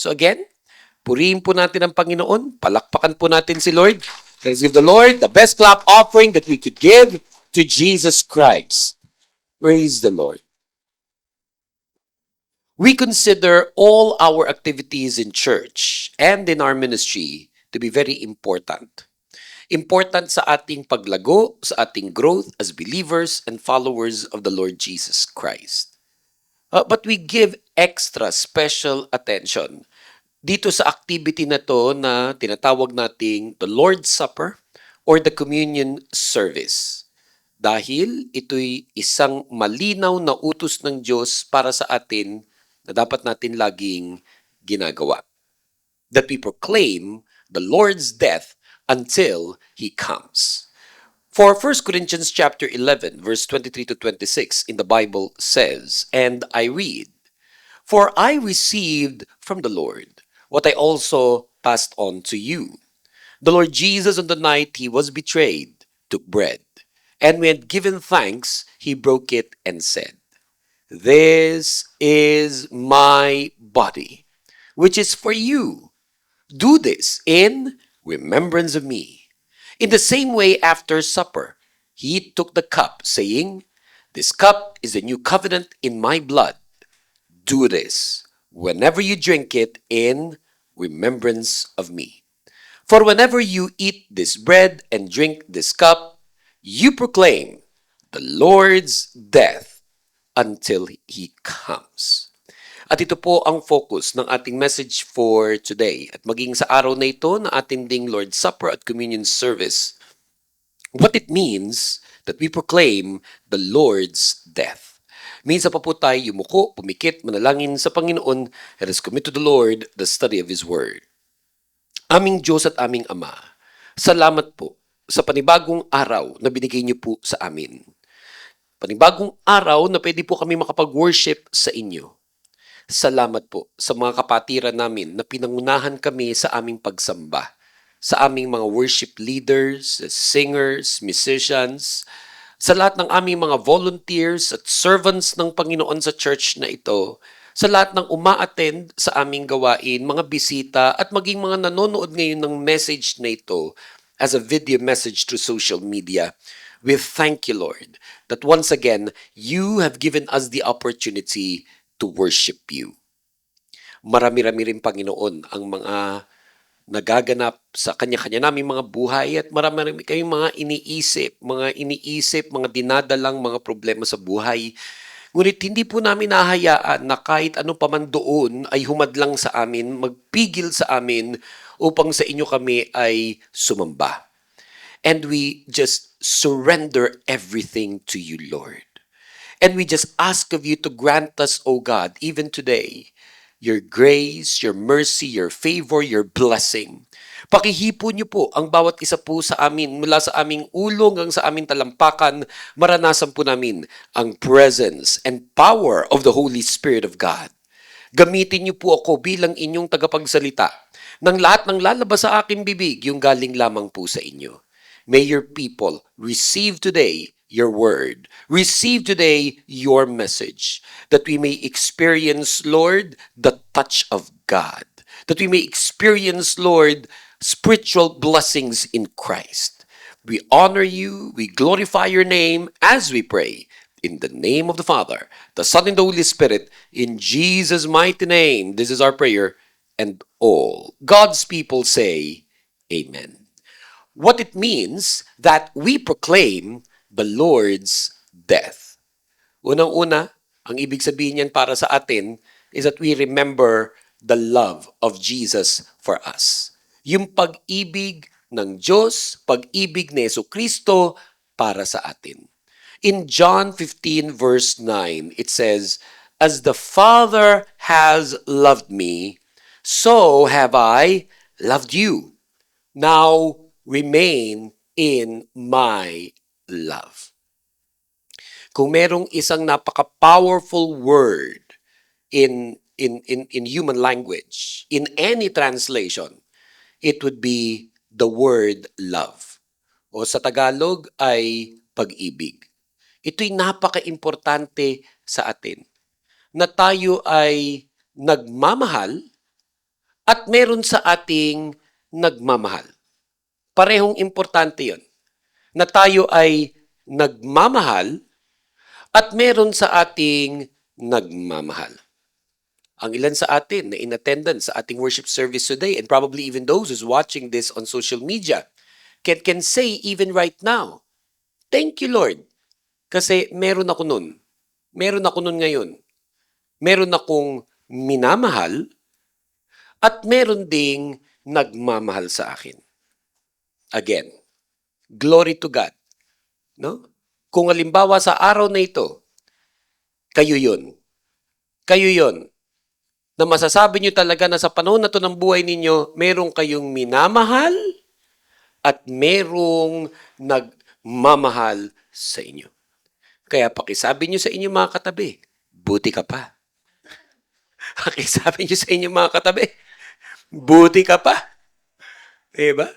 So again, purihin po natin ang Panginoon. Palakpakan po natin si Lord. Let's give the Lord the best clap offering that we could give to Jesus Christ. Praise the Lord. We consider all our activities in church and in our ministry to be very important. Important sa ating paglago, sa ating growth as believers and followers of the Lord Jesus Christ. But we give extra special attention dito sa activity na to na tinatawag nating the Lord's Supper or the Communion Service. Dahil ito'y isang malinaw na utos ng Diyos para sa atin na dapat natin laging ginagawa. That we proclaim the Lord's death until He comes. For 1 Corinthians chapter 11, verse 23 to 26 in the Bible says, and I read, "For I received from the Lord what I also passed on to you. The Lord Jesus, on the night He was betrayed, took bread. And when He had given thanks, He broke it and said, 'This is my body, which is for you. Do this in remembrance of me.' In the same way, after supper, He took the cup, saying, 'This cup is the new covenant in my blood. Do this whenever you drink it in remembrance of me. For whenever you eat this bread and drink this cup, you proclaim the Lord's death until He comes." At ito po ang focus ng ating message for today. At maging sa araw na ito na ating ding Lord's Supper at Communion Service, what it means that we proclaim the Lord's death. Minsan pa po tayo yumuko, pumikit, manalangin sa Panginoon, let us commit to the Lord the study of His Word. Aming Diyos at aming Ama, salamat po sa panibagong araw na binigay niyo po sa amin. Panibagong araw na pwede po kami makapag-worship sa inyo. Salamat po sa mga kapatiran namin na pinangunahan kami sa aming pagsamba, sa aming mga worship leaders, singers, musicians, sa lahat ng aming mga volunteers at servants ng Panginoon sa church na ito, sa lahat ng uma-attend sa aming gawain, mga bisita at maging mga nanonood ngayon ng message na ito as a video message through social media. We thank you, Lord, that once again, you have given us the opportunity to worship you. Marami-rami rin, Panginoon, ang mga nagaganap sa kanya-kanya naming mga buhay at marami kayong mga iniisip, mga dinadalang mga problema sa buhay. Ngunit hindi po namin nahahayaan na kahit ano pa man doon ay humadlang sa amin, magpigil sa amin upang sa inyo kami ay sumamba. And we just surrender everything to you, Lord. And we just ask of you to grant us, O God, even today, your grace, your mercy, your favor, your blessing. Pakihipo niyo po ang bawat isa po sa amin mula sa aming ulo hanggang sa aming talampakan. Maranasan po namin ang presence and power of the Holy Spirit of God. Gamitin niyo po ako bilang inyong tagapagsalita. Nang lahat ng lalabas sa aking bibig, yung galing lamang po sa inyo. May your people receive today your word. Receive today your message, that we may experience, Lord, the touch of God. That we may experience, Lord, spiritual blessings in Christ. We honor you, we glorify your name as we pray. In the name of the Father, the Son, and the Holy Spirit, in Jesus' mighty name, this is our prayer, and all God's people say, Amen. What it means that we proclaim the Lord's death. Unang-una, ang ibig sabihin niyan para sa atin is that we remember the love of Jesus for us. Yung pag-ibig ng Diyos, pag-ibig ni Jesucristo para sa atin. In John 15 verse 9, it says, "As the Father has loved me, so have I loved you. Now remain in my love." Kung merong isang napaka-powerful word in human language, in any translation, it would be the word love. O sa Tagalog ay pag-ibig. Ito'y napaka-importante sa atin na tayo ay nagmamahal at meron sa ating nagmamahal. Parehong importante yon na tayo ay nagmamahal at meron sa ating nagmamahal. Ang ilan sa atin na in attendance sa ating worship service today, and probably even those who's watching this on social media, can say even right now, thank you Lord, kasi meron ako nun. Meron ako nun ngayon. Meron akong minamahal at meron ding nagmamahal sa akin. Again, glory to God. No? Kung halimbawa sa araw na ito, kayo yun. Kayo yun. Na masasabi nyo talaga na sa panahon na to ng buhay ninyo, merong kayong minamahal at merong nagmamahal sa inyo. Kaya pakisabi nyo sa inyo mga katabi, buti ka pa. Pakisabi nyo sa inyo mga katabi, buti ka pa. Diba?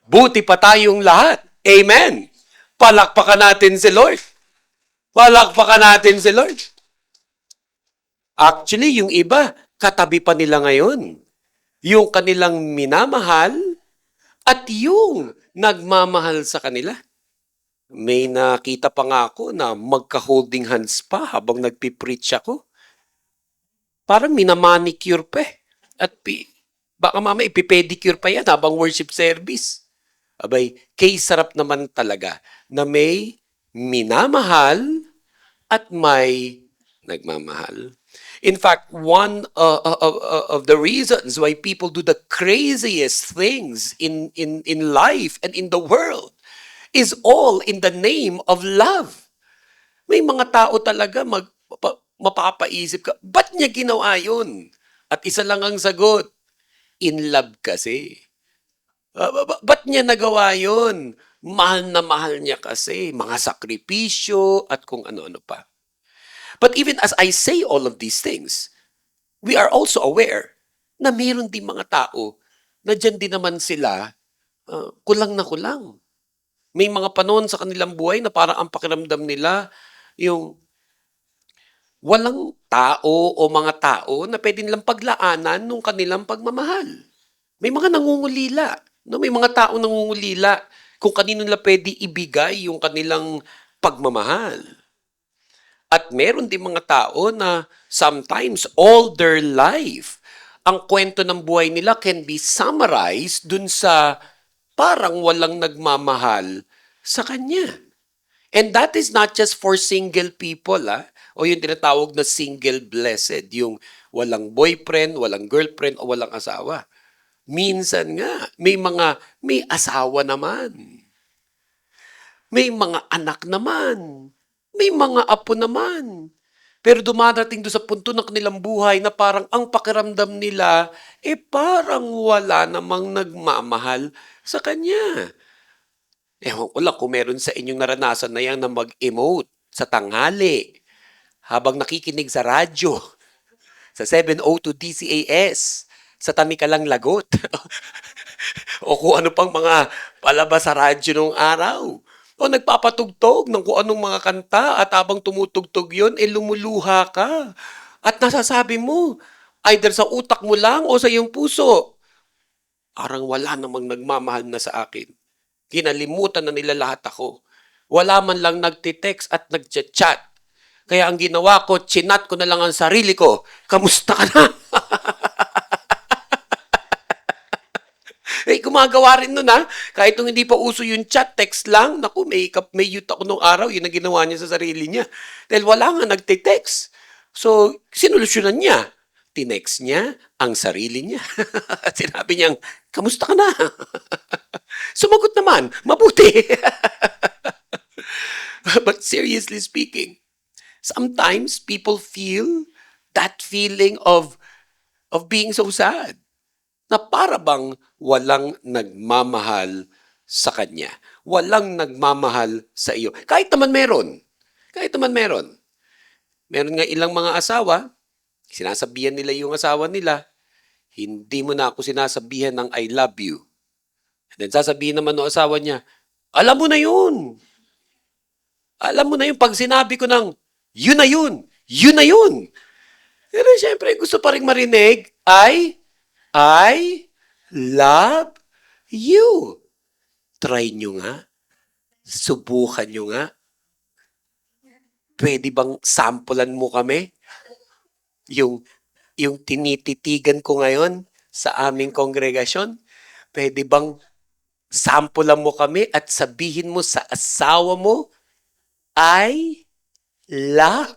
Buti pa tayong lahat. Amen. Palakpakan natin si Lord. Palakpakan natin si Lord. Actually, yung iba, katabi pa nila ngayon. Yung kanilang minamahal at yung nagmamahal sa kanila. May nakita pa nga ako na magka-holding hands pa habang nagpipreach ako. Parang minamanicure pa eh. At baka mama ipipedicure pa yan habang worship service. Abay, kay sarap naman talaga na may minamahal at may nagmamahal. In fact, one of the reasons why people do the craziest things in life and in the world is all in the name of love. May mga tao talaga mapapaisip ka, ba't niya ginawa yun? At isa lang ang sagot, in love kasi. Ba't niya nagawa yun? Mahal na mahal niya kasi. Mga sakripisyo at kung ano-ano pa. But even as I say all of these things, we are also aware na mayroon din mga tao na dyan din naman sila kulang na kulang. May mga panahon sa kanilang buhay na parang ang pakiramdam nila yung walang tao o mga tao na pwede nilang paglaanan ng kanilang pagmamahal. May mga nangungulila. No? May mga tao nangungulila kung kanino nila pwede ibigay yung kanilang pagmamahal. At meron din mga tao na sometimes all their life, ang kwento ng buhay nila can be summarized dun sa parang walang nagmamahal sa kanya. And that is not just for single people, o yung tinatawag na single blessed, yung walang boyfriend, walang girlfriend, o walang asawa. Minsan nga, may asawa naman. May mga anak naman. May mga apo naman. Pero dumadating doon sa punto ng kanilang buhay na parang ang pakiramdam nila, parang wala namang nagmamahal sa kanya. Ewan ko lang kung meron sa inyong naranasan na yan na mag-emote sa tanghali habang nakikinig sa radyo sa 702 DCAS sa Tamikalang Lagot o kung ano pang mga palabas sa radyo nung araw. O nagpapatugtog ng kung anong mga kanta at habang tumutugtog yun, lumuluha ka. At nasasabi mo, either sa utak mo lang o sa iyong puso, parang wala namang nagmamahal na sa akin. Kinalimutan na nila lahat ako. Wala man lang nagtitext at nagchat-chat. Kaya ang ginawa ko, chinat ko na lang ang sarili ko. Kamusta ka na? Gumagawa rin nun Kahit nung hindi pa uso yung chat, text lang. Naku, may youth ako nung araw. Yun ang ginawa niya sa sarili niya. Dahil wala nga nagte-text. So, sinulusyonan niya. Tinext niya ang sarili niya. At sinabi niyang, kamusta ka na? Sumagot naman, mabuti. But seriously speaking, sometimes people feel that feeling of being so sad. Na para bang walang nagmamahal sa kanya. Walang nagmamahal sa iyo. Kahit naman meron. Kahit naman meron. Meron nga ilang mga asawa, sinasabihan nila yung asawa nila, hindi mo na ako sinasabihan ng I love you. And then sasabihin naman ng asawa niya, alam mo na yun. Alam mo na yun. Pag sinabi ko ng, yun na yun. Yun na yun. Pero siyempre, gusto pa rin marinig ay I love you. Try nyo nga. Subukan nyo nga. Pwede bang sampulan mo kami? Yung, yung tinititigan ko ngayon sa aming kongregasyon, pwede bang sampulan mo kami at sabihin mo sa asawa mo, I love.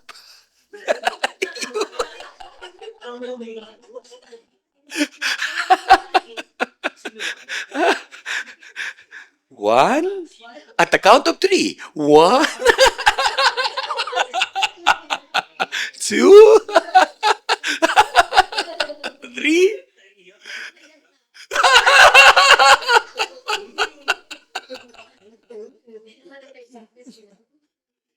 One. At the count of three. One, two, three.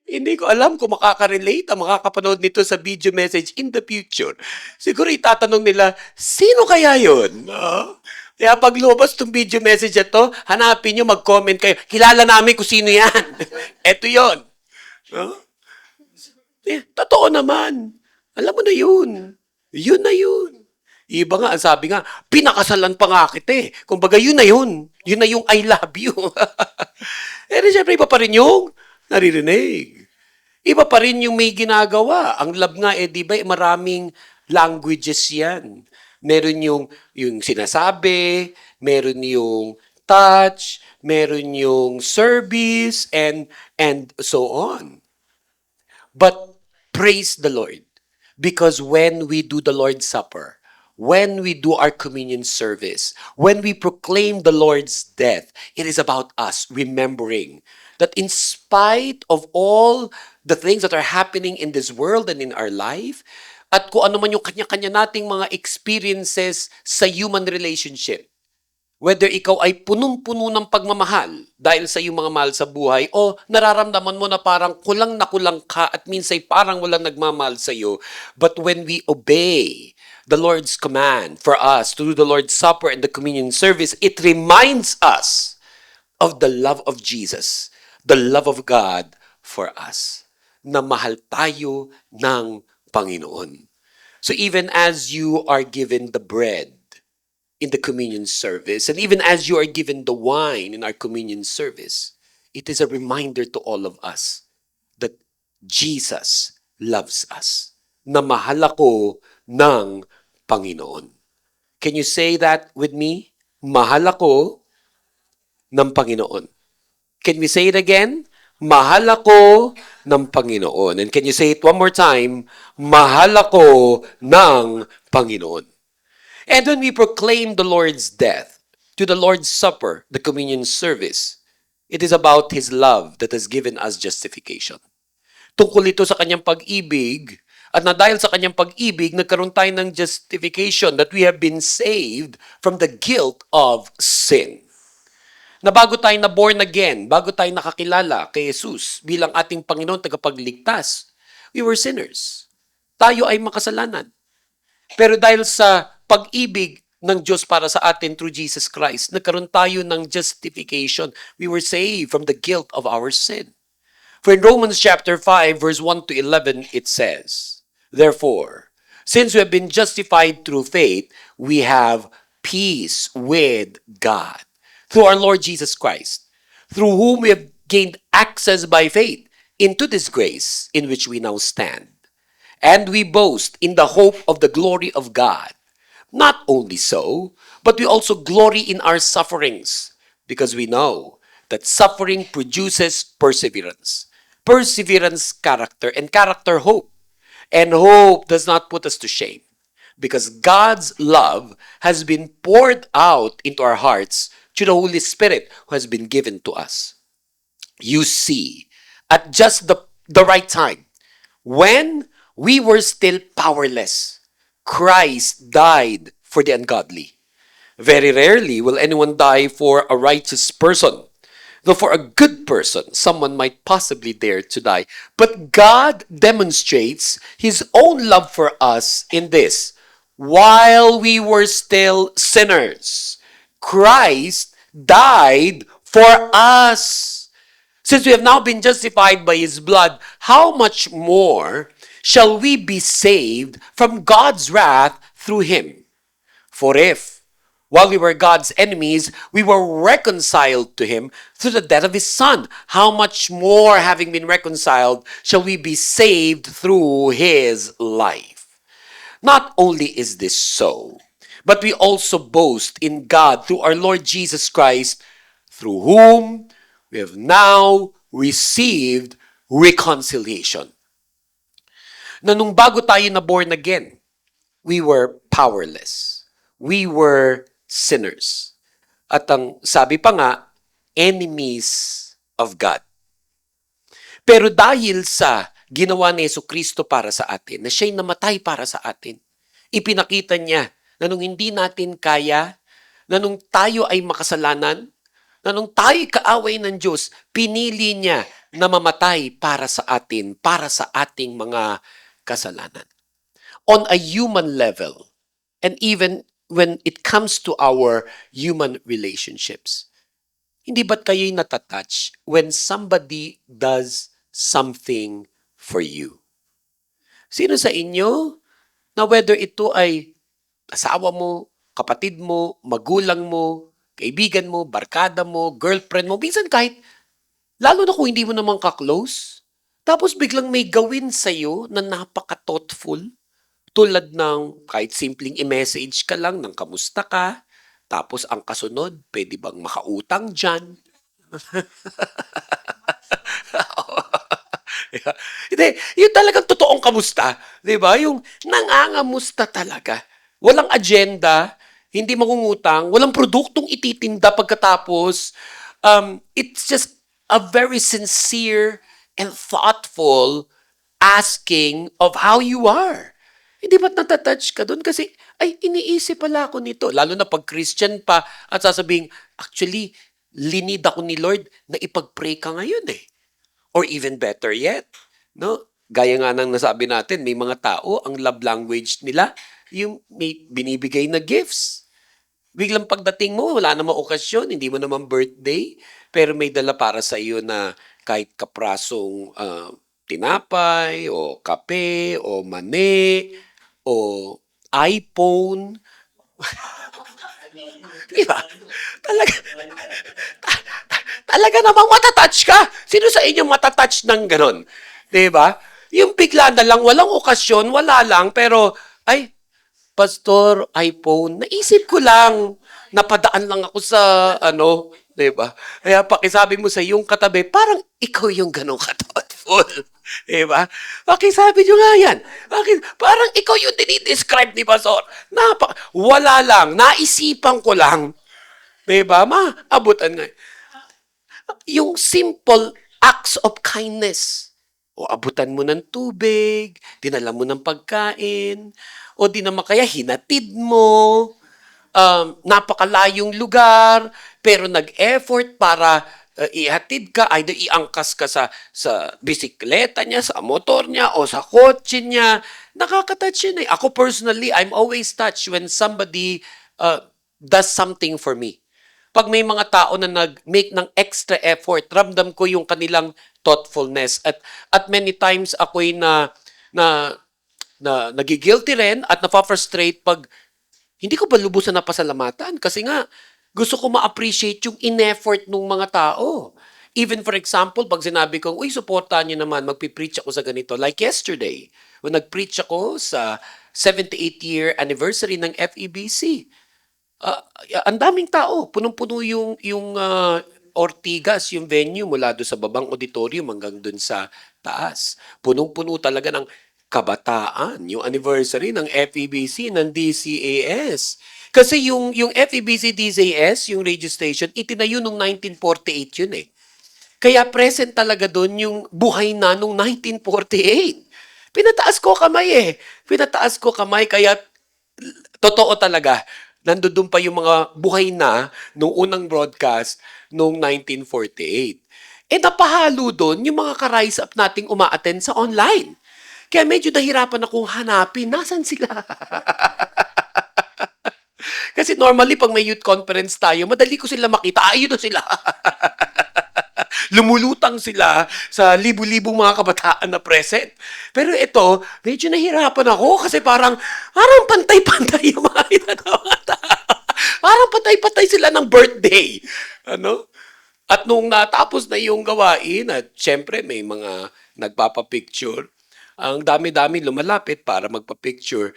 Hindi ko alam kung makaka-relate ang makakapanood nito sa video message in the future. Siguro itatanong nila, sino kaya yun? No? Kaya pag lumabas itong video message ito, hanapin nyo, mag-comment kayo. Kilala namin kung sino yan. Eto yon. No? Totoo naman. Alam mo na yun. Yun na yun. Iba nga, ang sabi nga, pinakasalan pa nga kita eh. Kumbaga, yun na yun. Yun na yung I love you. Eh, syempre, iba pa rin yung naririnig. Iba pa rin yung may ginagawa. Ang love nga, di ba, maraming languages yan. Meron yung sinasabi, meron yung touch, meron yung service, and so on. But praise the Lord. Because when we do the Lord's Supper, when we do our communion service, when we proclaim the Lord's death, it is about us remembering that in spite of all the things that are happening in this world and in our life, at kung ano man yung kanya-kanya nating mga experiences sa human relationship, whether ikaw ay punong-puno ng pagmamahal dahil sa iyong mga mahal sa buhay o nararamdaman mo na parang kulang na kulang ka at minsan parang walang nagmamahal sa iyo. But when we obey the Lord's command for us to do the Lord's Supper and the communion service, it reminds us of the love of Jesus, the love of God for us, na mahal tayo ng Panginoon. So even as you are given the bread in the communion service, and even as you are given the wine in our communion service, it is a reminder to all of us that Jesus loves us, na mahal ako ng Panginoon. Can you say that with me? Mahal ako ng Panginoon. Can we say it again? Mahal ako ng Panginoon. And can you say it one more time? Mahal ako ng Panginoon. And when we proclaim the Lord's death to the Lord's Supper, the communion service, it is about His love that has given us justification. Tungkol ito sa kanyang pag-ibig, at na dahil sa kanyang pag-ibig, nagkaroon tayo ng justification that we have been saved from the guilt of sin. Na bago tayo na born again, bago tayo nakakilala kay Jesus bilang ating Panginoon tagapagligtas, we were sinners. Tayo ay makasalanan. Pero dahil sa pag-ibig ng Diyos para sa atin through Jesus Christ, nagkaroon tayo ng justification. We were saved from the guilt of our sin. For in Romans chapter 5, verse 1 to 11, it says, therefore, since we have been justified through faith, we have peace with God through our Lord Jesus Christ, through whom we have gained access by faith into this grace in which we now stand. And we boast in the hope of the glory of God. Not only so, but we also glory in our sufferings, because we know that suffering produces perseverance. Perseverance, character, and character, hope. And hope does not put us to shame, because God's love has been poured out into our hearts through the Holy Spirit who has been given to us. You see, at just the right time, when we were still powerless, Christ died for the ungodly. Very rarely will anyone die for a righteous person. Though for a good person, someone might possibly dare to die. But God demonstrates His own love for us in this. While we were still sinners, Christ died for us. Since we have now been justified by His blood, how much more shall we be saved from God's wrath through Him? For if, while we were God's enemies, we were reconciled to Him through the death of His Son, how much more, having been reconciled, shall we be saved through His life? Not only is this so, but we also boast in God through our Lord Jesus Christ, through whom we have now received reconciliation. Na nung bago tayo na born again, we were powerless. We were sinners. At ang sabi pa nga, enemies of God. Pero dahil sa ginawa ni Jesucristo para sa atin, na siya'y namatay para sa atin, ipinakita niya na nung hindi natin kaya, na nung tayo ay makasalanan, na nung tayo'y kaaway ng Diyos, pinili niya na mamatay para sa atin, para sa ating mga kasalanan. On a human level, and even when it comes to our human relationships, hindi ba't kayo'y natatouch when somebody does something for you? Sino sa inyo na whether ito ay asawa mo, kapatid mo, magulang mo, kaibigan mo, barkada mo, girlfriend mo, minsan kahit, lalo na kung hindi mo naman ka-close, tapos biglang may gawin sa'yo na napaka-thoughtful, tulad ng kahit simpleng i-message ka lang ng kamusta ka, tapos ang kasunod, pwede bang makautang dyan? Hindi, yung talagang totoong kamusta. Di ba? Yung nangangamusta talaga. Walang agenda, hindi mangungutang, walang produktong ititinda pagkatapos. It's just a very sincere and thoughtful asking of how you are. Hindi ba't natatouch ka doon? Kasi, ay, iniisip pala ako nito. Lalo na pag Christian pa at sasabing, actually, linid ako ni Lord na ipag-pray ka ngayon eh. Or even better yet, no? Gaya nga ng nasabi natin, may mga tao, ang love language nila, yung may binibigay na gifts. Biglang pagdating mo, wala namang okasyon, hindi mo naman birthday, pero may dala para sa iyo na kahit kaprasong tinapay, o kape, o mani, o iPhone. Di ba? Talaga, talaga namang matatouch ka. Sino sa inyo matatouch ng ganon? Di ba? Yung bigla na lang, walang okasyon, wala lang, pero, ay, Pastor, iPhone, naisip ko lang, napadaan lang ako sa, di ba? Kaya pakisabi mo sa yung katabi, parang ikaw yung ganong ka-thoughtful. Di ba? Pakisabi nyo nga yan. Parang ikaw yung dinidescribe ni Pastor. Wala lang, naisipan ko lang. Di ba? Maabutan nga. Yung simple acts of kindness. O abutan mo ng tubig, dinala mo ng pagkain, o di naman kaya hinatid mo, napakalayong lugar, pero nag-effort para ihatid ka, either iangkas ka sa bisikleta niya, sa motor niya, o sa kotse niya. Nakaka-touch yun eh. Ako personally, I'm always touched when somebody does something for me. Pag may mga tao na nag-make ng extra effort, ramdam ko yung kanilang thoughtfulness. At many times ako'y nagigilty rin at na-frustrate pag hindi ko ba lubusan na pasalamatan? Kasi nga, gusto ko ma-appreciate yung in-effort ng mga tao. Even for example, pag sinabi kong, uy, supportahan niyo naman, magpipreach ako sa ganito. Like yesterday, when nag-preach ako sa 78th year anniversary ng FEBC, ang daming tao, punong-puno yung Ortigas, yung venue mula doon sa babang auditorium hanggang doon sa taas. Punong-puno talaga ng kabataan, yung anniversary ng FEBC, ng DCAS. Kasi yung FEBC DCAS, yung radio station, itinayo noong 1948 yun eh. Kaya present talaga doon yung buhay na noong 1948. Pinataas ko kamay eh. Pinataas ko kamay, kaya totoo talaga. Nandoon pa yung mga buhay na nung unang broadcast noong 1948. Napahalo doon yung mga ka-rise up nating uma-attend sa online. Kaya medyo nahirapan akong hanapin, nasan sila? Kasi normally, pag may youth conference tayo, madali ko sila makita, ayun na sila. Lumulutang sila sa libu-libong mga kabataan na present. Pero ito, medyo nahirapan ako kasi parang pantay-pantay yung mga ginagawa. Parang patay-patay sila ng birthday. Ano? At nung natapos na yung gawain, at syempre may mga nagpapapicture, ang dami-dami lumalapit para magpa-picture.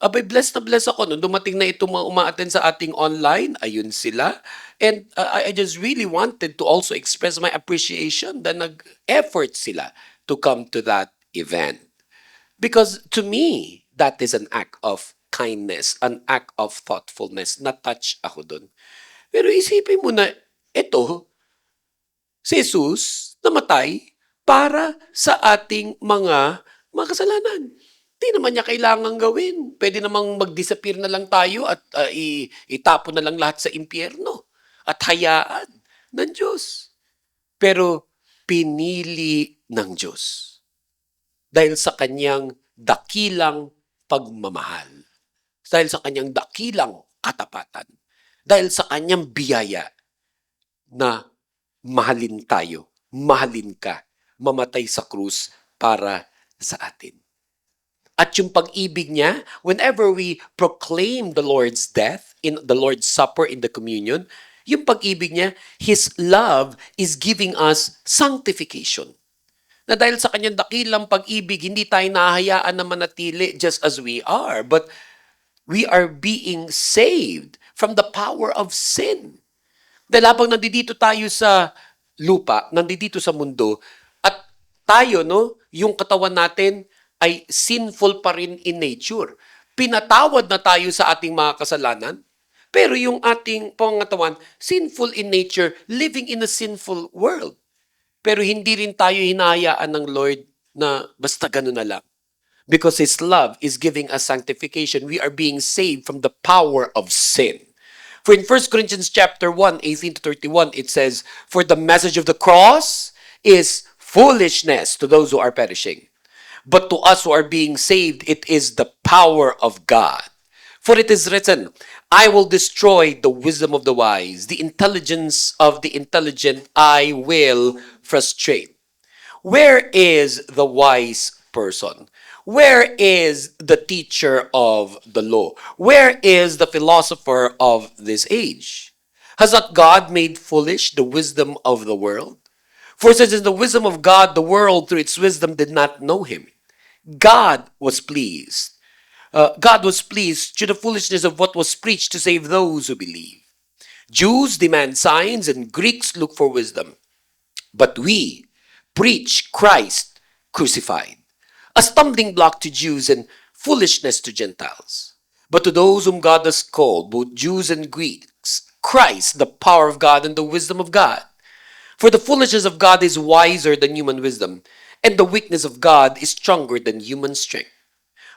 Abay, blessed na blessed ako. Nung dumating na itong mga uma-attend sa ating online, ayun sila. And I just really wanted to also express my appreciation na nag-effort sila to come to that event. Because to me, that is an act of kindness, an act of thoughtfulness. Na-touch ako dun. Pero isipin mo na, ito, si Jesus namatay para sa ating mga kasalanan. Hindi naman niya kailangang gawin. Pwede namang mag-disappear na lang tayo at itapon na lang lahat sa impyerno at hayaan ng Diyos. Pero pinili ng Diyos dahil sa kanyang dakilang pagmamahal. Dahil sa kanyang dakilang katapatan. Dahil sa kanyang biyaya na mahalin tayo, mahalin ka, mamatay sa krus para sa atin. At yung pag-ibig niya, whenever we proclaim the Lord's death in the Lord's Supper in the communion, yung pag-ibig niya, His love is giving us sanctification. Na dahil sa kanyang dakilang pag-ibig, hindi tayo nahahayaan na manatili just as we are, but we are being saved from the power of sin. Dahil habang nandito tayo sa lupa, nandito sa mundo, at tayo, no, yung katawan natin ay sinful pa rin in nature. Pinatawad na tayo sa ating mga kasalanan, pero yung ating pangatawan, sinful in nature, living in a sinful world. Pero hindi rin tayo hinahayaan ng Lord na basta gano'n na lang. Because His love is giving us sanctification. We are being saved from the power of sin. For in 1 Corinthians chapter 1, 18 to 31, it says, "For the message of the cross is foolishness to those who are perishing. But to us who are being saved, it is the power of God. For it is written, I will destroy the wisdom of the wise, the intelligence of the intelligent I will frustrate." Where is the wise person? Where is the teacher of the law? Where is the philosopher of this age? Has not God made foolish the wisdom of the world? For since in the wisdom of God, the world through its wisdom did not know Him. God was pleased. God was pleased through the foolishness of what was preached to save those who believe. Jews demand signs and Greeks look for wisdom. But we preach Christ crucified, a stumbling block to Jews and foolishness to Gentiles. But to those whom God has called, both Jews and Greeks, Christ, the power of God and the wisdom of God. For the foolishness of God is wiser than human wisdom, and the weakness of God is stronger than human strength.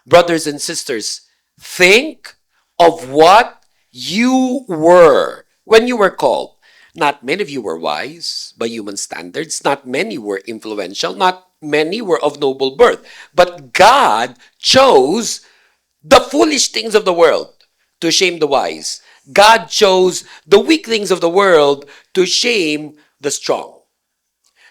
Brothers and sisters, think of what you were when you were called. Not many of you were wise by human standards. Not many were influential. Not many were of noble birth. But God chose the foolish things of the world to shame the wise. God chose the weak things of the world to shame the strong.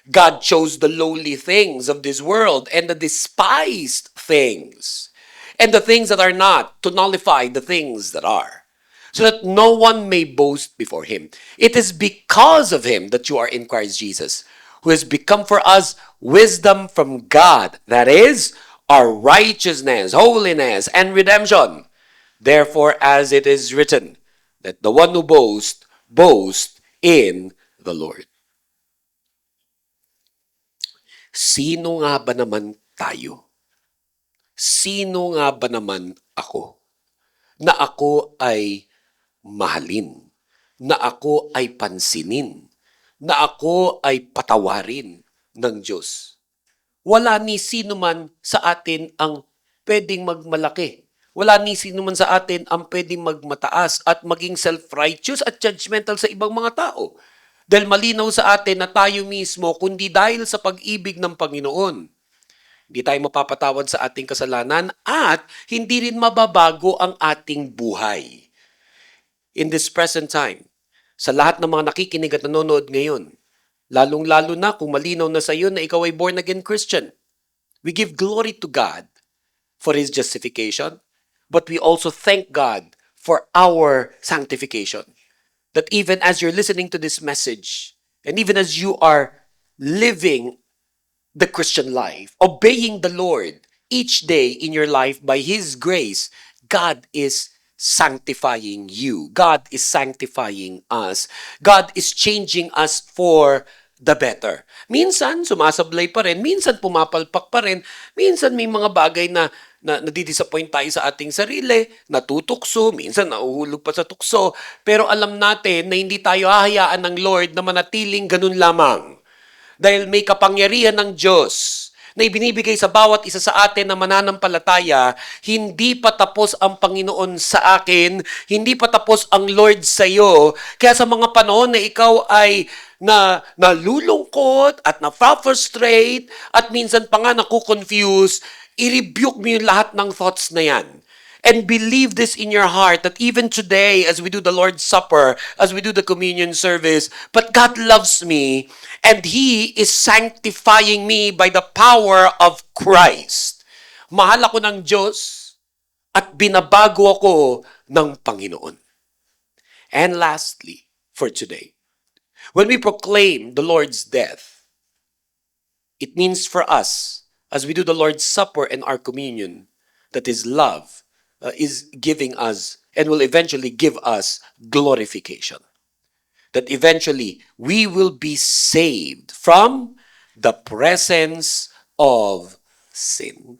God chose the lowly things of this world and the despised things and the things that are not to nullify the things that are, so that no one may boast before Him. It is because of Him that you are in Christ Jesus, who has become for us wisdom from God, that is, our righteousness, holiness, and redemption. Therefore, as it is written, that the one who boasts, boast in the Lord. Sino nga ba naman tayo? Sino nga ba naman ako? Na ako ay mahalin, na ako ay pansinin, na ako ay patawarin ng Diyos. Wala ni sino man sa atin ang pwedeng magmalaki. Wala ni sino man sa atin ang pwedeng magmataas at maging self-righteous at judgmental sa ibang mga tao. Dahil malinaw sa atin na tayo mismo, kundi dahil sa pag-ibig ng Panginoon, hindi tayo mapapatawad sa ating kasalanan at hindi rin mababago ang ating buhay. In this present time, sa lahat ng mga nakikinig at nanonood ngayon, Lalong-lalo na kung malinaw na sa iyo na ikaw ay born-again Christian. We give glory to God for His justification, but we also thank God for our sanctification. That even as you're listening to this message, and even as you are living the Christian life, obeying the Lord each day in your life by His grace, God is sanctifying you. God is sanctifying us. God is changing us for the better. Minsan, sumasablay pa rin. Minsan, pumapalpak pa rin. Minsan, may mga bagay na nadidisappoint tayo sa ating sarili, natutukso, minsan nauhulog pa sa tukso. Pero alam natin na hindi tayo hahayaan ng Lord na manatiling ganun lamang. Dahil may kapangyarihan ng Diyos na ibinibigay sa bawat isa sa atin na mananampalataya, hindi pa tapos ang Panginoon sa akin, hindi pa tapos ang Lord sa iyo. Kaya sa mga panahon na ikaw ay nalulungkot at na-frustrate at minsan pa nga naku-confuse, i-rebuke mo yung lahat ng thoughts na yan. And believe this in your heart that even today, as we do the Lord's Supper, as we do the communion service, but God loves me and He is sanctifying me by the power of Christ. Mahal ako ng Diyos at binabago ako ng Panginoon. And lastly, for today, when we proclaim the Lord's death, it means for us, as we do the Lord's Supper and our communion, that His love is giving us and will eventually give us glorification. That eventually we will be saved from the presence of sin.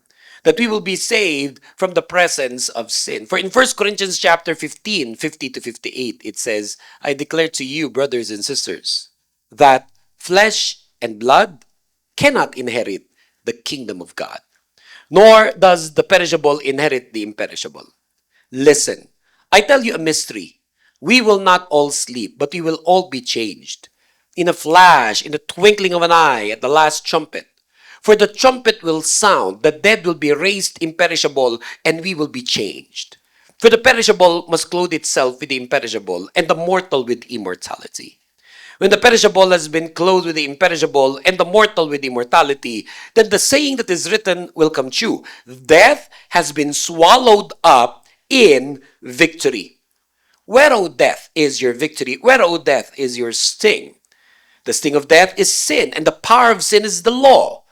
That we will be saved from the presence of sin. For in 1 Corinthians chapter 15, 50 to 58, it says, I declare to you, brothers and sisters, that flesh and blood cannot inherit the kingdom of God, nor does the perishable inherit the imperishable. Listen, I tell you a mystery. We will not all sleep, but we will all be changed. In a flash, in the twinkling of an eye, at the last trumpet. For the trumpet will sound, the dead will be raised imperishable, and we will be changed. For the perishable must clothe itself with the imperishable, and the mortal with immortality. When the perishable has been clothed with the imperishable and the mortal with immortality, then the saying that is written will come true. Death has been swallowed up in victory. Where, O death, is your victory? Where, O death, is your sting? The sting of death is sin, and the power of sin is the law.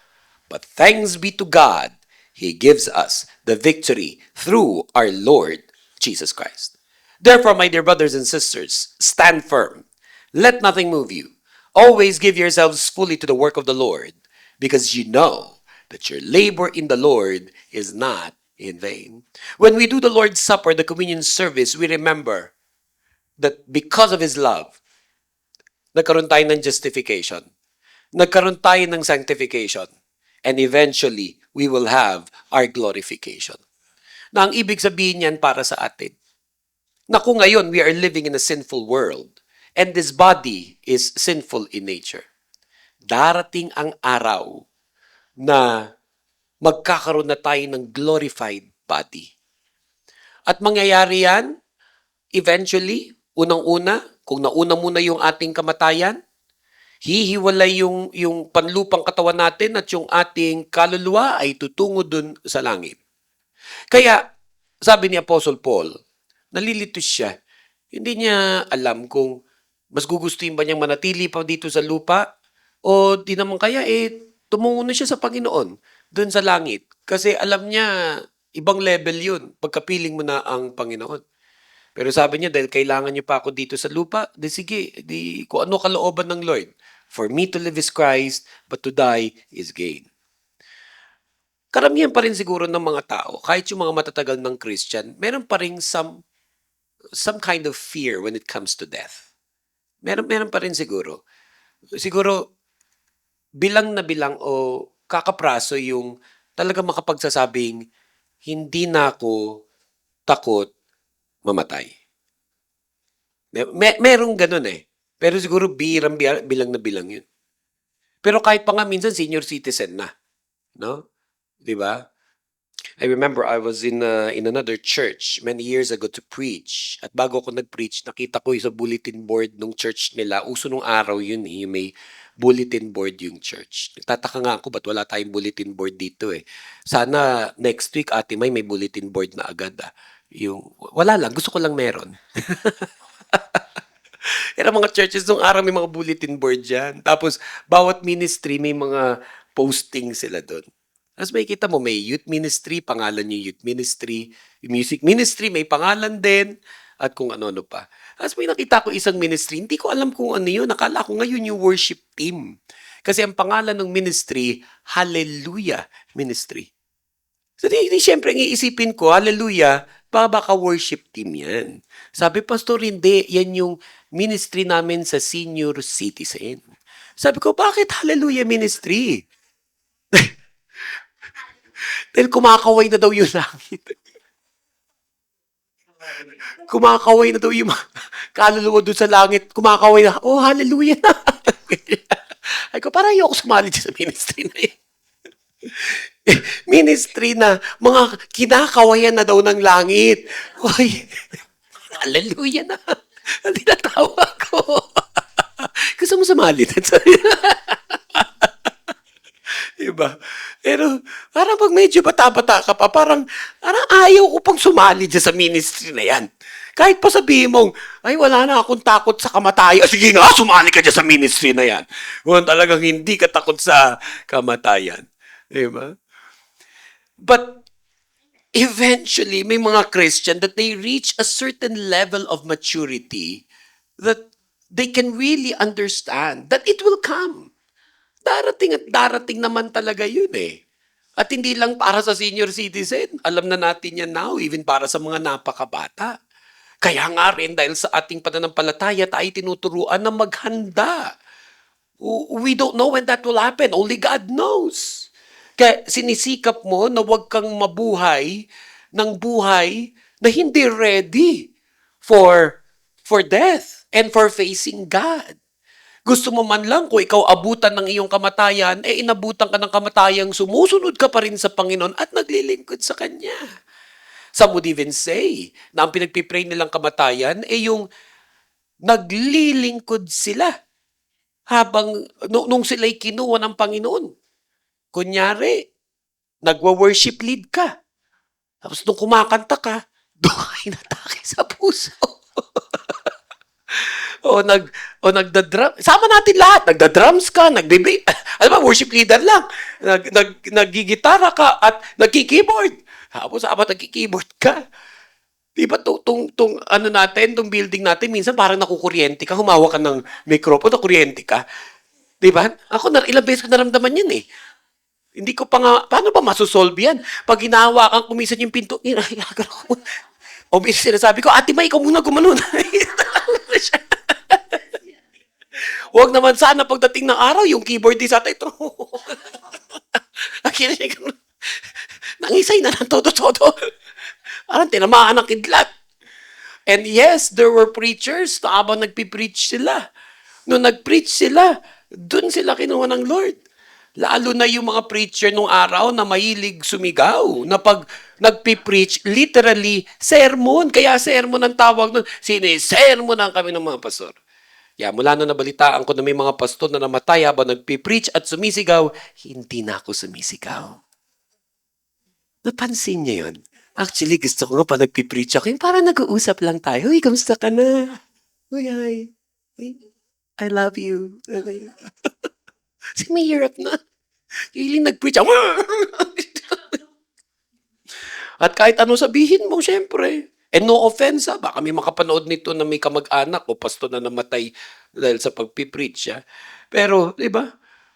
But thanks be to God, He gives us the victory through our Lord Jesus Christ. Therefore, my dear brothers and sisters, stand firm. Let nothing move you. Always give yourselves fully to the work of the Lord, because you know that your labor in the Lord is not in vain. When we do the Lord's Supper, the communion service, we remember that because of His love, nagkaroon tayo ng justification. Nagkaroon tayo ng sanctification. And eventually, we will have our glorification. Na ang ibig sabihin niyan para sa atin, na kung ngayon we are living in a sinful world, and this body is sinful in nature, darating ang araw na magkakaroon na tayo ng glorified body. At mangyayari yan, eventually, unang-una, kung nauna muna yung ating kamatayan, hihiwalay yung panlupang katawan natin at yung ating kaluluwa ay tutungo dun sa langit. Kaya, sabi ni Apostle Paul, nalilito siya. Hindi niya alam kung mas gugustuhin ba niyang manatili pa dito sa lupa o di naman kaya tumungo na siya sa Panginoon dun sa langit. Kasi alam niya, ibang level yun pagkapiling mo na ang Panginoon. Pero sabi niya, dahil kailangan niyo pa ako dito sa lupa, di sige, di kung ano kalooban ng Lord. For me to live is Christ, but to die is gain. Karamihan pa rin siguro ng mga tao, kahit yung mga matatagal ng Christian, meron pa rin some kind of fear when it comes to death. Meron pa rin siguro. Siguro, bilang na bilang o kakapraso yung talaga makapagsasabing, hindi na ako takot mamatay. Merong ganun eh. Pero siguro bilang na bilang yun. Pero kahit pa nga minsan senior citizen na. No? Di ba? I remember I was in another church many years ago to preach. At bago ako nag-preach, nakita ko yung sa bulletin board nung church nila. Uso nung araw yun eh, yung may bulletin board yung church. Nagtataka nga ako, ba't wala tayong bulletin board dito eh. Sana next week, Ate may bulletin board na agad ah. Yung, wala lang, gusto ko lang meron. Pero mga churches nung araw may mga bulletin board dyan. Tapos, bawat ministry may mga posting sila doon. Tapos makikita mo, may youth ministry, pangalan yung youth ministry. Yung music ministry, may pangalan din. At kung ano-ano pa. Tapos may nakita ko isang ministry, hindi ko alam kung ano yun. Nakala ko ngayon yung worship team. Kasi ang pangalan ng ministry, Hallelujah Ministry. So di siyempre, ang iisipin ko, hallelujah, baka worship team yan. Sabi, Pastor, hindi, yan yung ministry namin sa senior citizen. Sabi ko, bakit hallelujah ministry? Dahil kumakaway na daw yung langit. Kumakaway na daw yung mga kaluluwa doon sa langit. Kumakaway na, oh, hallelujah na. Ay ko, parang ayoko sumali sa ministry na yun. Ministry na mga kinakawayan na daw ng langit. Hoy, hallelujah na. Hindi natawa ko. Gusto mo sumali? Diba? Pero parang pag medyo bata-bata ka pa, parang ayaw ko pang sumali dyan sa ministry na yan. Kahit pa sabihin mong, ay wala na akong takot sa kamatayan. Sige nga, sumali ka dyan sa ministry na yan. Kung talagang hindi ka takot sa kamatayan. Diba? But eventually, may mga Christian that they reach a certain level of maturity that they can really understand that it will come. Darating at darating naman talaga yun eh. At hindi lang para sa senior citizen. Alam na natin yan now, even para sa mga napakabata. Kaya nga rin, dahil sa ating pananampalataya, tayo tinuturuan na maghanda. We don't know when that will happen. Only God knows. Kaya sinisikap mo na huwag kang mabuhay ng buhay na hindi ready for death and for facing God. Gusto mo man lang kung ikaw abutan ng iyong kamatayan, inabutan ka ng kamatayang sumusunod ka pa rin sa Panginoon at naglilingkod sa Kanya. Some would even say na ang pinagpipray nilang kamatayan yung naglilingkod sila habang nung sila'y kinuha ng Panginoon. Kunyari, nagwa-worship lead ka. Tapos nung kumakanta ka, doon ka inatake sa puso. o nagda-drum. Sama natin lahat. Nagda-drums ka, alam mo, worship leader lang. Naggigitara ka at nagki-keyboard. Tapos apat nagki-keyboard ka. Di ba tong ano natin, tong building natin, minsan parang nakukuryente ka, humawak ka ng microphone, nakuryente ka. Di ba? Ako, ilang beses ko naramdaman yan eh. Hindi ko pa nga, paano ba masosolve yan? Pag hinahawakan, kumisan yung pinto, o minsan sinasabi ko, Ate May, ikaw muna gumanon. Huwag naman sana pagdating ng araw, yung keyboard di sa tayo. Nangisay na ng todo-todo. Parang tinamaan ng kidlat. And yes, there were preachers na habang nagpipreach sila. Nung nagpreach sila, dun sila kinuha ng Lord. Lalo na yung mga preacher nung araw na mahilig sumigaw. Na pag nagpipreach, literally, sermon. Kaya sermon ang tawag nun. Sinisermon ang kami ng mga pastor. Mula nung nabalitaan ko na may mga pastor na namatay habang nagpipreach at sumisigaw, hindi na ako sumisigaw. Napansin niya yun. Actually, gusto ko nga pa nagpipreach ako, yung parang nag-uusap lang tayo. Uy, kamusta ka na? Uy, hi. I love you. Kasi may hirap na. Hiling nag-preach ako. At kahit ano sabihin mo, syempre. And no offense, baka may makapanood nito na may kamag-anak o pasto na namatay dahil sa pagpipreach. Pero, di ba?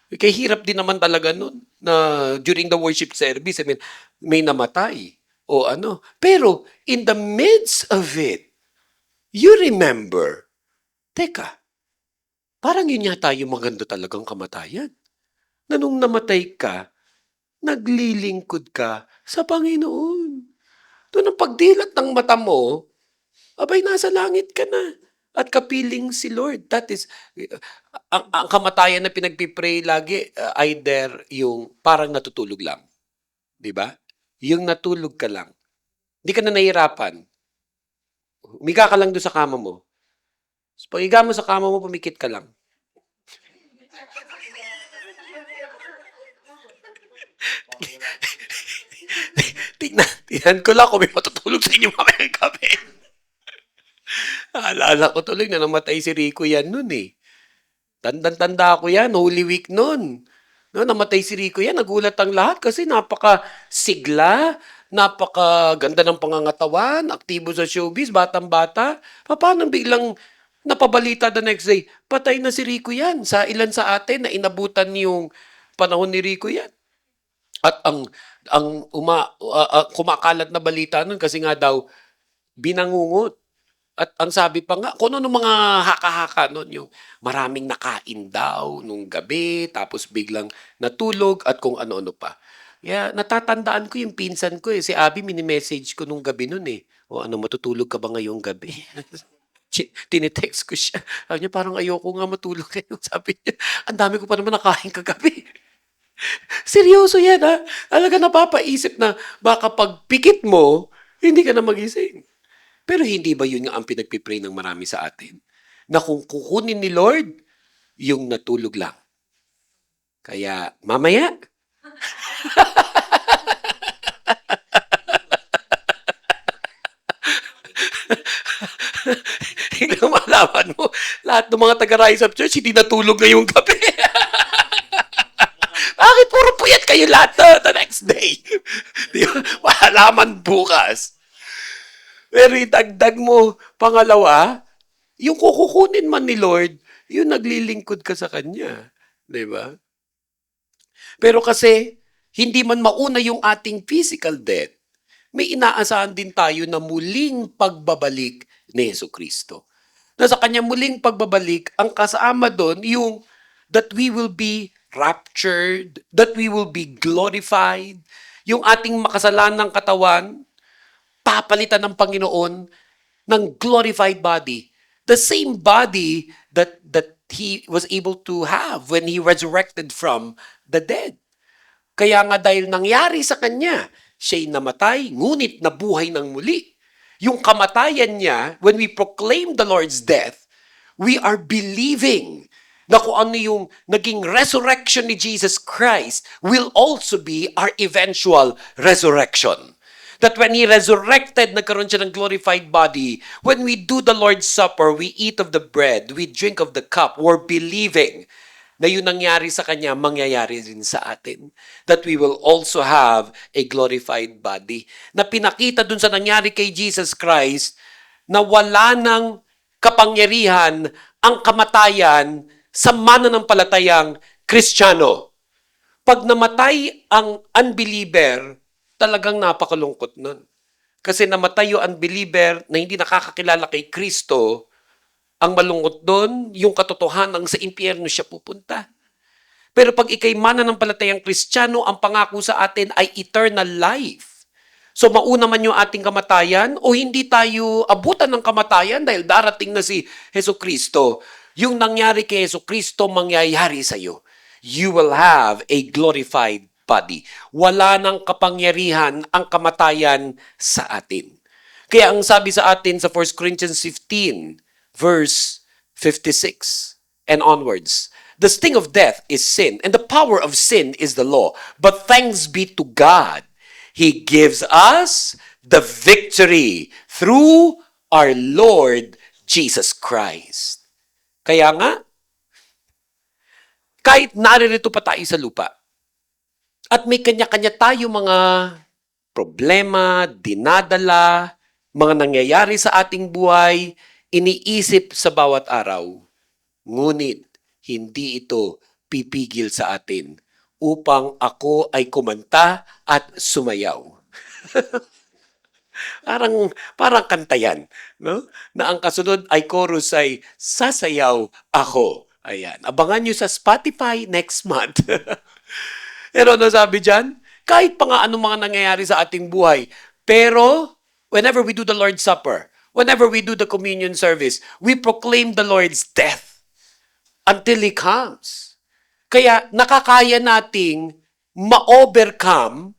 Kaya hirap din naman talaga nun na during the worship service, may namatay o ano. Pero, in the midst of it, you remember, teka, parang yun yata yung maganda talagang kamatayan. Na nung namatay ka, naglilingkod ka sa Panginoon. Doon ang pagdilat ng mata mo, abay nasa langit ka na. At kapiling si Lord. That is, ang kamatayan na pinagpipray lagi, either yung parang natutulog lang. Di ba? Yung natulog ka lang. Hindi ka na nahihirapan. Umiga ka lang doon sa kama mo. Pag higa mo sa kama mo, pumikit ka lang. Tingnan ko lang kung may matutulog sa inyo mamayang gabi. Alala ko tuloy na namatay si Rico yan nun eh. Tandang-tanda ko yan, Holy Week nun. No, namatay si Rico yan, nagulat ang lahat kasi napaka-sigla, napaka-ganda ng pangangatawan, aktibo sa showbiz, batang-bata. Paano biglang napabalita the next day, patay na si Rico yan. Sa ilan sa atin na inabutan yung panahon ni Rico yan. At kumakalat na balita nun kasi nga daw binangungot. At ang sabi pa nga, kung ano nung mga haka-haka nun, yung maraming nakain daw nung gabi, tapos biglang natulog at kung ano-ano pa. Kaya natatandaan ko yung pinsan ko eh. Si Abby, mini-message ko nung gabi nun eh. O ano, matutulog ka ba ngayong gabi? Tinitext ko siya. Sabi niya, parang ayoko nga matulog ngayon. Sabi niya, ang dami ko pa naman nakain kagabi. Seryoso yan ha. Talaga napapaisip na baka pag pikit mo, hindi ka na magising. Pero hindi ba yun nga ang pinagpipray ng marami sa atin? Na kung kukunin ni Lord, yung natulog lang. Kaya mamaya, hindi malaman mo, lahat ng mga taga-Rise Up Church, hindi natulog ngayong gabi. Bakit puro puyat kayo lahat the next day? Di ba? Malaman bukas. Pero idagdag mo, pangalawa, yung kukukunin man ni Lord, yung naglilingkod ka sa Kanya. Di ba? Pero kasi, hindi man mauna yung ating physical death, may inaasahan din tayo na muling pagbabalik ni Yesu Kristo. Na sa kanyang muling pagbabalik, ang kasama doon yung that we will be raptured, that we will be glorified, yung ating makasalanang katawan, papalitan ng Panginoon ng glorified body. The same body that he was able to have when he resurrected from the dead. Kaya nga dahil nangyari sa kanya, siya'y namatay, ngunit nabuhay ng muli. Yung kamatayan niya, when we proclaim the Lord's death, we are believing na kung ano yung naging resurrection ni Jesus Christ will also be our eventual resurrection. That when He resurrected, nagkaroon siya ng glorified body. When we do the Lord's Supper, we eat of the bread, we drink of the cup, we're believing na yun nangyari sa Kanya, mangyayari rin sa atin. That we will also have a glorified body. Na pinakita dun sa nangyari kay Jesus Christ, na wala ng kapangyarihan ang kamatayan sa mananampalatayang Kristiyano. Pag namatay ang unbeliever, talagang napakalungkot nun. Kasi namatay yung unbeliever na hindi nakakakilala kay Kristo, ang malungkot doon, yung katotohanan sa impyerno siya pupunta. Pero pag ikay mananampalatayang Kristiyano, ang pangako sa atin ay eternal life. So mauna man yung ating kamatayan o hindi tayo abutan ng kamatayan dahil darating na si Hesus Kristo. Yung nangyari kay Hesus Kristo, mangyayari sa iyo. You will have a glorified body. Wala nang kapangyarihan ang kamatayan sa atin. Kaya ang sabi sa atin sa 1 Corinthians 15, verse 56 and onwards, the sting of death is sin, and the power of sin is the law. But thanks be to God, He gives us the victory through our Lord Jesus Christ. Kaya nga, kahit naririto pa tayo sa lupa, at may kanya-kanya tayo mga problema, dinadala, mga nangyayari sa ating buhay, iniisip sa bawat araw. Ngunit, hindi ito pipigil sa atin upang ako ay kumanta at sumayaw. Parang kanta yan, no? Na ang kasunod ay chorus ay sasayaw ako. Ayan. Abangan nyo sa Spotify next month. Pero ano sabi dyan? Kahit pa nga anong mga nangyayari sa ating buhay. Pero, whenever we do the Lord's Supper, whenever we do the communion service, we proclaim the Lord's death until He comes. Kaya nakakaya nating ma-overcome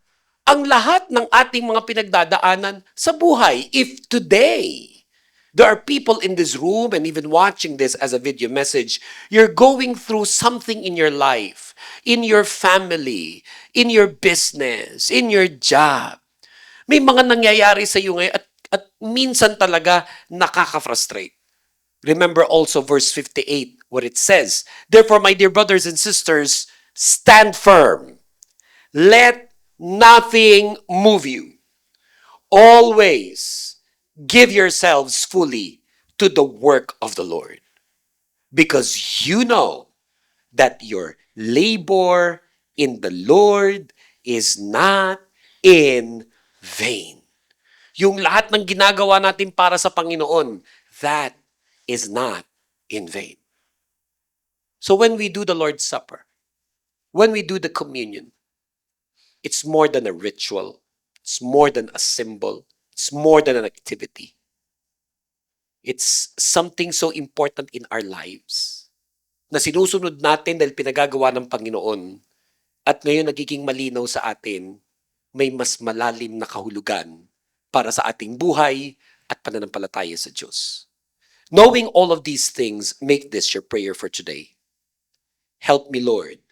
ang lahat ng ating mga pinagdadaanan sa buhay. If today, there are people in this room and even watching this as a video message, you're going through something in your life, in your family, in your business, in your job. May mga nangyayari sa iyo ngayon at minsan talaga nakaka-frustrate. Remember also verse 58 where it says, "Therefore, my dear brothers and sisters, stand firm. Let nothing move you. Always give yourselves fully to the work of the Lord, because you know that your labor in the Lord is not in vain." Yung lahat ng ginagawa natin para sa Panginoon, that is not in vain. So when we do the Lord's Supper, when we do the communion, it's more than a ritual. It's more than a symbol. It's more than an activity. It's something so important in our lives na sinusunod natin dahil pinagagawa ng Panginoon at ngayon nagiging malinaw sa atin, may mas malalim na kahulugan para sa ating buhay at pananampalataya sa Diyos. Knowing all of these things, make this your prayer for today. Help me, Lord,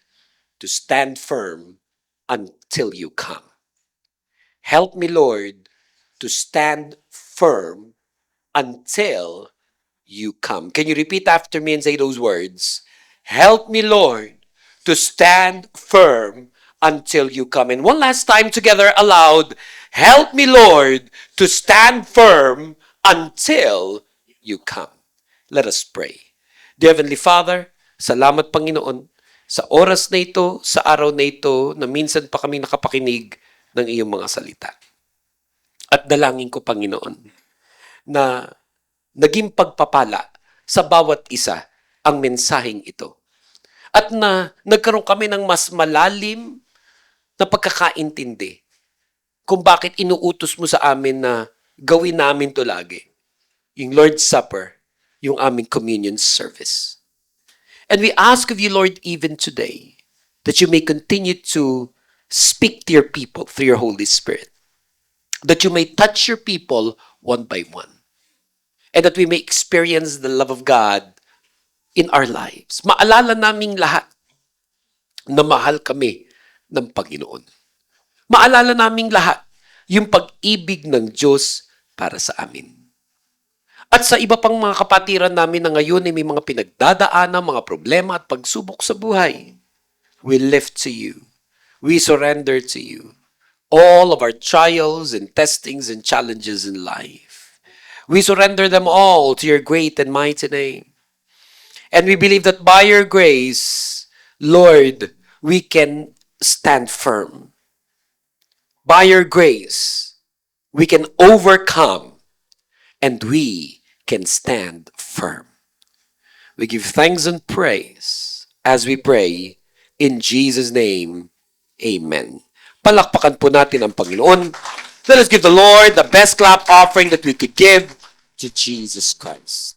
to stand firm until you come. Help me, Lord, to stand firm until you come. Can you repeat after me and say those words? Help me, Lord, to stand firm until you come. And one last time together aloud, help me, Lord, to stand firm until you come. Let us pray. Dear Heavenly Father, salamat Panginoon sa oras na ito, sa araw na ito, na minsan pa kami nakapakinig ng iyong mga salita. At dalangin ko, Panginoon, na naging pagpapala sa bawat isa ang mensaheng ito. At na nagkaroon kami ng mas malalim na pagkakaintindi kung bakit inuutos mo sa amin na gawin namin to lagi. Yung Lord's Supper, yung aming communion service. And we ask of you, Lord, even today, that you may continue to speak to your people through your Holy Spirit. That you may touch your people one by one. And that we may experience the love of God in our lives. Maalala naming lahat na mahal kami ng Panginoon. Maalala naming lahat yung pag-ibig ng Diyos para sa amin. At sa iba pang mga kapatiran namin na ngayon ay may mga pinagdadaanan, mga problema at pagsubok sa buhay, we lift to you. We surrender to you all of our trials and testings and challenges in life. We surrender them all to your great and mighty name. And we believe that by your grace, Lord, we can stand firm. By your grace, we can overcome and we can stand firm. We give thanks and praise as we pray in Jesus' name. Amen. Palakpakan po natin ang Panginoon. Let us give the Lord the best clap offering that we could give to Jesus Christ.